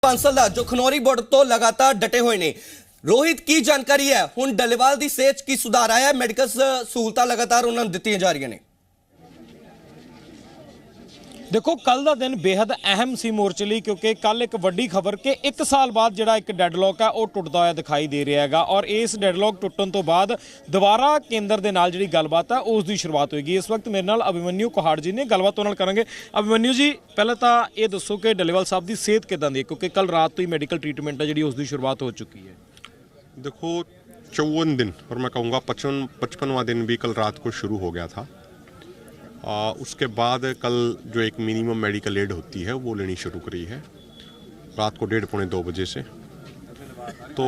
ਬਾਂਸਲ ਦਾ ਜੋ ਖਨੌਰੀ ਬਾਰਡਰ ਤੋਂ ਲਗਾਤਾਰ ਡਟੇ ਹੋਏ ਨੇ। ਰੋਹਿਤ ਕੀ ਜਾਣਕਾਰੀ ਹੈ, ਹੁਣ ਡੱਲੇਵਾਲ ਦੀ ਸਿਹਤ 'ਚ ਕੀ ਸੁਧਾਰ ਆਇਆ ਹੈ? ਮੈਡੀਕਲ ਸਹੂਲਤਾਂ ਲਗਾਤਾਰ ਉਹਨਾਂ ਨੂੰ ਦਿੱਤੀਆਂ ਜਾ ਰਹੀਆਂ ਨੇ। देखो कल का दिन बेहद अहम सी मोर्चे लिए, क्योंकि कल एक वड्डी खबर कि 1 साल बाद जिहड़ा एक डैडलॉक है वो टुटदा होया दिखाई दे रहा है। और इस डैडलॉक टुटन तो बाद दोबारा केंद्र के नाल जिहड़ी गलबात है उसकी शुरुआत होएगी। इस वक्त मेरे नाल अभिमन्यु कोहाड़ जी ने, गलबात उन्हां नाल करांगे। अभिमन्यु जी, पहले तो ये दसो कि डल्लेवाल साहब की सेहत किदां दी है, क्योंकि कल रात तो ही मैडिकल ट्रीटमेंट है जिहड़ी उसकी शुरुआत हो चुकी है। देखो 54 दिन और मैं कहूँगा 55वां दिन भी कल रात को शुरू हो गया था। उसके बाद कल जो एक मिनिमम मेडिकल एड होती है वो लेनी शुरू करी है रात को 1:30-2 बजे से। तो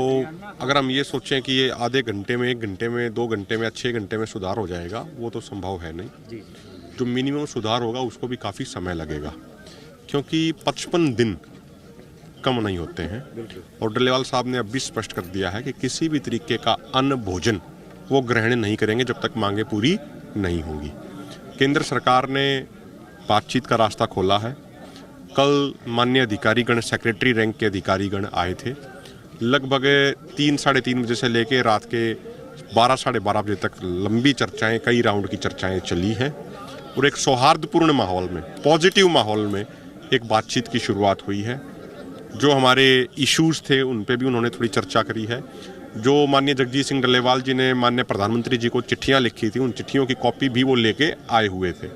अगर हम ये सोचें कि ये आधे घंटे में, 1 घंटे में, 2 घंटे में या 6 घंटे में सुधार हो जाएगा, वो तो संभव है नहीं। जो मिनिमम सुधार होगा उसको भी काफ़ी समय लगेगा, क्योंकि 55 दिन कम नहीं होते हैं। और डल्लेवाल साहब ने अब भी स्पष्ट कर दिया है कि किसी भी तरीके का अन्न भोजन वो ग्रहण नहीं करेंगे जब तक मांगे पूरी नहीं होंगी। केंद्र सरकार ने बातचीत का रास्ता खोला है। कल माननीय अधिकारीगण, सेक्रेटरी रैंक के अधिकारीगण आए थे। लगभग 3-3:30 बजे से लेके रात के 12-12:30 बजे तक लंबी चर्चाएं, कई राउंड की चर्चाएं चली हैं और एक सौहार्दपूर्ण माहौल में, पॉजिटिव माहौल में एक बातचीत की शुरुआत हुई है। जो हमारे इश्यूज़ थे उन पे भी उन्होंने थोड़ी चर्चा करी है। जो माननीय जगजीत सिंह डल्लेवाल जी ने माननीय प्रधानमंत्री जी को चिट्ठियां लिखी थी, उन चिट्ठियों की कॉपी भी वो लेके आए हुए थे।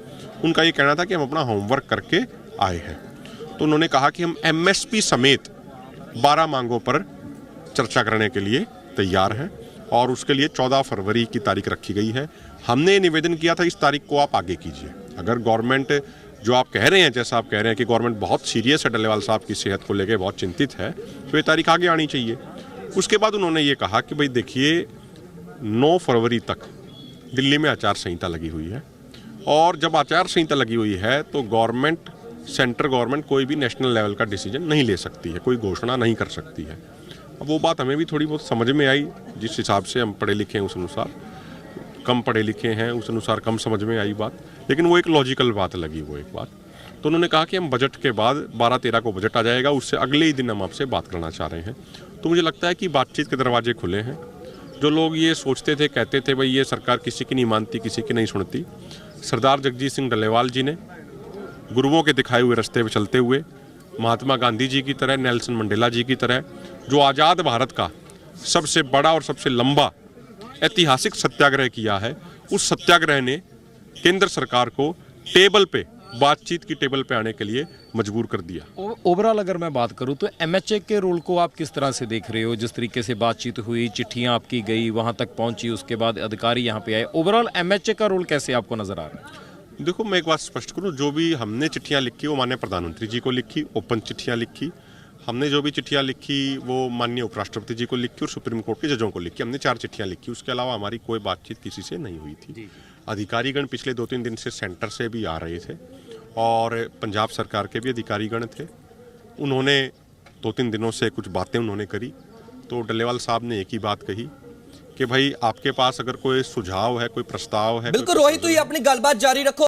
उनका ये कहना था कि हम अपना होमवर्क करके आए हैं। तो उन्होंने कहा कि हम MSP समेत 12 मांगों पर चर्चा करने के लिए तैयार हैं और उसके लिए 14 फरवरी की तारीख रखी गई है। हमने ये निवेदन किया था इस तारीख को आप आगे कीजिए। अगर गवर्नमेंट, जो आप कह रहे हैं, जैसा आप कह रहे हैं कि गवर्नमेंट बहुत सीरियस है, डल्लेवाल साहब की सेहत को लेकर बहुत चिंतित है, तो ये तारीख आगे आनी चाहिए। उसके बाद उन्होंने ये कहा कि भाई देखिए 9 फरवरी तक दिल्ली में आचार संहिता लगी हुई है और जब आचार संहिता लगी हुई है तो गवर्नमेंट, सेंट्रल गवर्नमेंट कोई भी नेशनल लेवल का डिसीजन नहीं ले सकती है, कोई घोषणा नहीं कर सकती है। अब वो बात हमें भी थोड़ी बहुत समझ में आई। जिस हिसाब से हम पढ़े लिखे हैं उस अनुसार, कम पढ़े लिखे हैं उस अनुसार कम समझ में आई बात, लेकिन वो एक लॉजिकल बात लगी, वो एक बात। तो उन्होंने कहा कि हम बजट के बाद 12-13 को बजट आ जाएगा, उससे अगले ही दिन हम आपसे बात करना चाह रहे हैं। तो मुझे लगता है कि बातचीत के दरवाजे खुले हैं। जो लोग ये सोचते थे, कहते थे भाई ये सरकार किसी की नहीं मानती, किसी की नहीं सुनती, सरदार जगजीत सिंह डल्लेवाल जी ने गुरुओं के दिखाए हुए रास्ते पर चलते हुए महात्मा गांधी जी की तरह, नेल्सन मंडेला जी की तरह, जो आज़ाद भारत का सबसे बड़ा और सबसे लंबा ऐतिहासिक सत्याग्रह किया है, उस सत्याग्रह ने केंद्र सरकार को टेबल पे, बातचीत की टेबल पे आने के लिए मजबूर कर दिया। ओवरऑल अगर मैं बात करूं तो MHA के रोल को आप किस तरह से देख रहे हो? जिस तरीके से बातचीत हुई, चिट्ठियां आपकी गई, वहां तक पहुंची, उसके बाद अधिकारी यहां पे आए, ओवरऑल MHA का रोल कैसे आपको नजर आ रहा है? देखो मैं एक बात स्पष्ट करूं, जो भी हमने चिट्ठियां लिखी वो माननीय प्रधानमंत्री जी को लिखी, ओपन चिट्ठियां लिखी। हमने जो भी चिट्ठियां लिखी वो माननीय उपराष्ट्रपति जी को लिखी और सुप्रीम कोर्ट के जजों को लिखी। हमने 4 चिट्ठियां लिखी, उसके अलावा हमारी कोई बातचीत किसी से नहीं हुई थी। अधिकारीगण पिछले 2-3 दिन से सेंटर से भी आ रहे थे और पंजाब सरकार के भी अधिकारीगण थे। उन्होंने 2-3 दिनों से कुछ बातें उन्होंने करी। तो डल्लेवाल साहब ने एक ही बात कही कि भाई आपके पास अगर कोई सुझाव है, कोई प्रस्ताव है। बिल्कुल रोहित, तो ये अपनी गलबात जारी रखो।